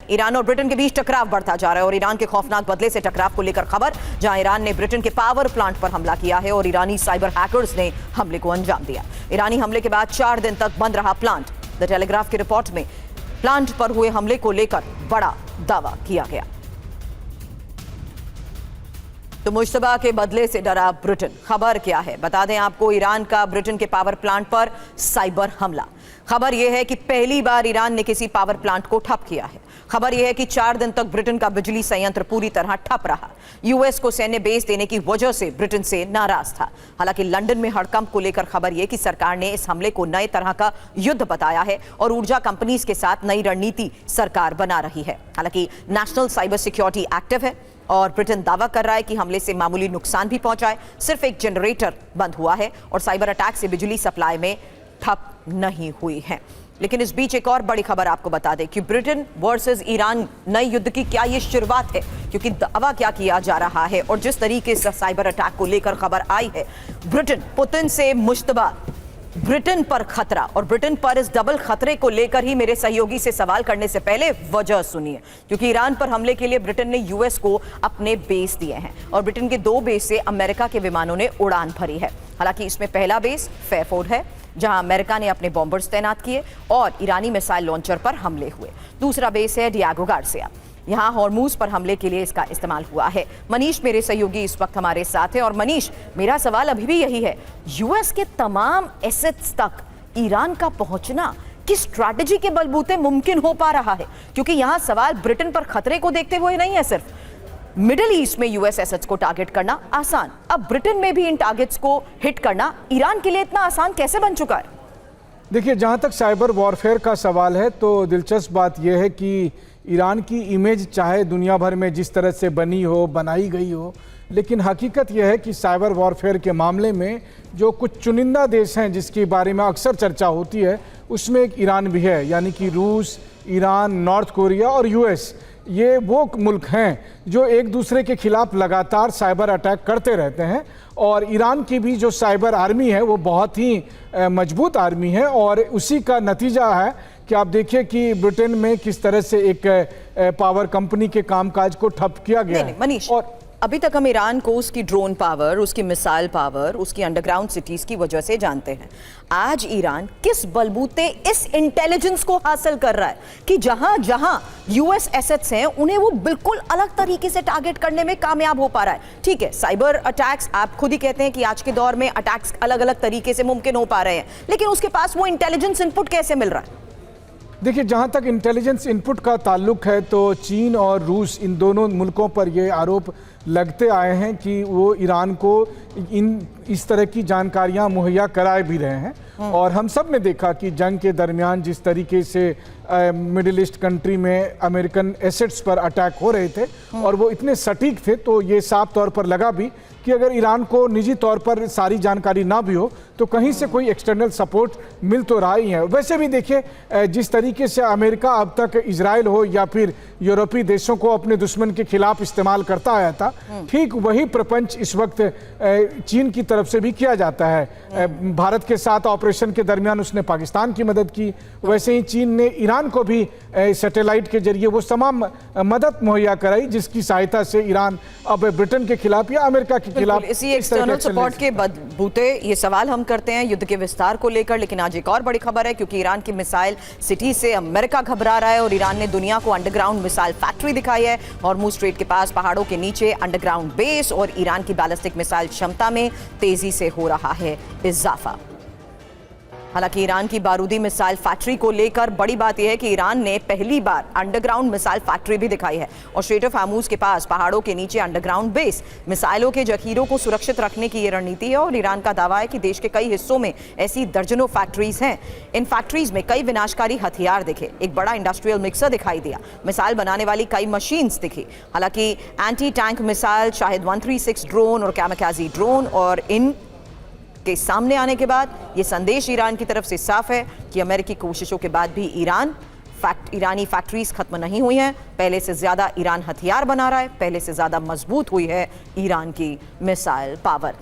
Iran और Britain के बीच टकराव बढ़ता जा रहा है और ईरान के खौफनाक बदले से टकराव को लेकर खबर, जहां ईरान ने ब्रिटेन के पावर प्लांट पर हमला किया है और ईरानी साइबर हैकर्स ने हमले को अंजाम दिया। ईरानी हमले के बाद 4 दिन तक बंद रहा प्लांट। द टेलीग्राफ की रिपोर्ट में प्लांट पर हुए हमले को लेकर बड़ा दावा किया गया। तो मुश्तबा के बदले से डरा ब्रिटेन। खबर क्या है बता दें आपको, ईरान का ब्रिटेन के पावर प्लांट पर साइबर हमला। खबर यह है कि पहली बार ईरान ने किसी पावर प्लांट को ठप किया है। खबर यह है कि 4 दिन तक ब्रिटेन का बिजली संयंत्र पूरी तरह ठप रहा। यूएस को सैन्य बेस देने की वजह से ब्रिटेन से नाराज था। हालांकि लंदन में हड़कंप को लेकर खबर यह कि सरकार ने इस हमले को नए तरह का युद्ध बताया है और ऊर्जा कंपनीज के साथ नई रणनीति सरकार बना रही है। हालांकि नेशनल साइबर सिक्योरिटी एक्टिव है और ब्रिटेन दावा कर रहा है कि हमले से मामूली नुकसान भी पहुंचा है। सिर्फ एक जनरेटर बंद हुआ है और साइबर अटैक से बिजली सप्लाई में ठप नहीं हुई है। लेकिन इस बीच एक और बड़ी खबर आपको बता दें कि ब्रिटेन वर्सेस ईरान नए युद्ध की क्या ये शुरुआत है, क्योंकि दावा क्या किया जा रहा है और जिस तरीके से साइबर अटैक को लेकर खबर आई है, ब्रिटेन पुतिन से मुश्तबा, ब्रिटेन पर खतरा। और ब्रिटेन पर इस डबल खतरे को लेकर ही मेरे सहयोगी से सवाल करने से पहले वजह सुनिए, क्योंकि ईरान पर हमले के लिए ब्रिटेन ने यूएस को अपने बेस दिए हैं और ब्रिटेन के 2 बेस से अमेरिका के विमानों ने उड़ान भरी है। हालांकि इसमें पहला बेस फेयरफोर्ड है, जहां अमेरिका ने अपने बॉम्बर्स तैनात किए और ईरानी मिसाइल लॉन्चर पर हमले हुए। दूसरा बेस है डियागो गार्सिया, यहां हॉर्मूज पर हमले के लिए इसका इस्तेमाल हुआ है। मनीष मेरे सहयोगी इस वक्त हमारे साथ है। और मनीष, मेरा सवाल अभी भी यही है, यूएस के तमाम एसेट्स तक ईरान का पहुंचना किस स्ट्रैटेजी के बलबूते मुमकिन हो पा रहा है? क्योंकि यहां सवाल ब्रिटेन पर खतरे को देखते हुए नहीं है सिर्फ, मिडिल ईस्ट में यूएस एसेट्स को टारगेट करना आसान, अब ब्रिटेन में भी इन टारगेट्स को हिट करना ईरान के लिए इतना आसान कैसे बन चुका है? देखिए, जहां तक साइबर वॉरफेयर का सवाल है तो दिलचस्प बात यह है कि ईरान की इमेज चाहे दुनिया भर में जिस तरह से बनी हो, बनाई गई हो, लेकिन हकीकत यह है कि साइबर वॉरफेयर के मामले में जो कुछ चुनिंदा देश हैं जिसके बारे में अक्सर चर्चा होती है, उसमें एक ईरान भी है। यानी कि रूस, ईरान, नॉर्थ कोरिया और यूएस, ये वो मुल्क हैं जो एक दूसरे के खिलाफ लगातार साइबर अटैक करते रहते हैं। और ईरान की भी जो साइबर आर्मी है वो बहुत ही मजबूत आर्मी है और उसी का नतीजा है कि आप देखिए कि ब्रिटेन में किस तरह से एक पावर कंपनी के कामकाज को ठप किया गया है। मनीष, और अभी तक हम ईरान को उसकी ड्रोन पावर, उसकी मिसाइल पावर, उसकी अंडरग्राउंड सिटीज की वजह से जानते हैं। आज ईरान किस बलबूते इस इंटेलिजेंस को हासिल कर रहा है कि जहां जहां यूएस एसेट्स हैं उन्हें वो बिल्कुल अलग तरीके से टारगेट करने में कामयाब हो पा रहा है? ठीक है, साइबर अटैक्स, आप खुद ही कहते हैं कि आज के दौर में अटैक्स अलग अलग तरीके से मुमकिन हो पा रहे हैं, लेकिन उसके पास वो इंटेलिजेंस इनपुट कैसे मिल रहा है? देखिए, जहाँ तक इंटेलिजेंस इनपुट का ताल्लुक है तो चीन और रूस, इन दोनों मुल्कों पर ये आरोप लगते आए हैं कि वो ईरान को इस तरह की जानकारियां मुहैया कराए भी रहे हैं। और हम सब ने देखा कि जंग के दरमियान जिस तरीके से मिडिल ईस्ट कंट्री में अमेरिकन एसेट्स पर अटैक हो रहे थे और वो इतने सटीक थे, तो ये साफ तौर पर लगा भी कि अगर ईरान को निजी तौर पर सारी जानकारी ना भी हो तो कहीं से कोई एक्सटर्नल सपोर्ट मिल तो रहा ही है। वैसे भी देखिए, जिस तरीके से अमेरिका अब तक इजराइल हो या फिर यूरोपीय देशों को अपने दुश्मन के खिलाफ इस्तेमाल करता आया था, ठीक वही प्रपंच इस वक्त चीन की तरफ से भी किया जाता है। भारत के साथ ऑपरेशन के दरमियान उसने पाकिस्तान की मदद की, वैसे ही चीन ने ईरान को भी सैटेलाइट के जरिए वो तमाम मदद मुहैया कराई जिसकी सहायता से ईरान अब ब्रिटेन के खिलाफ या अमेरिका के खिलाफ इसी एक्सटर्नल सपोर्ट के बलबूते ये सवाल हम करते हैं युद्ध के विस्तार को लेकर। लेकिन आज एक और बड़ी खबर है, क्योंकि ईरान की मिसाइल सिटी से अमेरिका घबरा रहा है और ईरान ने दुनिया को अंडरग्राउंड मिसाइल फैक्ट्री दिखाई है। हॉर्मुज स्ट्रेट के पास पहाड़ों के नीचे अंडरग्राउंड बेस और ईरान की बैलिस्टिक मिसाइल क्षमता में तेजी से हो रहा है इजाफा। हालांकि ईरान की बारूदी मिसाइल फैक्ट्री को लेकर बड़ी बात यह है कि ईरान ने पहली बार अंडरग्राउंड मिसाइल फैक्ट्री भी दिखाई है और स्ट्रेट ऑफ हॉर्मुज के पास पहाड़ों के नीचे अंडरग्राउंड बेस। मिसाइलों के जखीरों को सुरक्षित रखने की यह रणनीति है और ईरान का दावा है कि देश के कई हिस्सों में ऐसी दर्जनों फैक्ट्रीज हैं। इन फैक्ट्रीज में कई विनाशकारी हथियार दिखे, एक बड़ा इंडस्ट्रियल मिक्सर दिखाई दिया, मिसाइल बनाने वाली कई मशीन्स दिखी। हालांकि anti tank missile, Shahid 136 drone और कैमकाजी ड्रोन और इन के सामने आने के बाद ये संदेश ईरान की तरफ से साफ है कि अमेरिकी कोशिशों के बाद भी ईरानी फैक्ट्रीज खत्म नहीं हुई हैं। पहले से ज्यादा ईरान हथियार बना रहा है, पहले से ज्यादा मजबूत हुई है ईरान की मिसाइल पावर।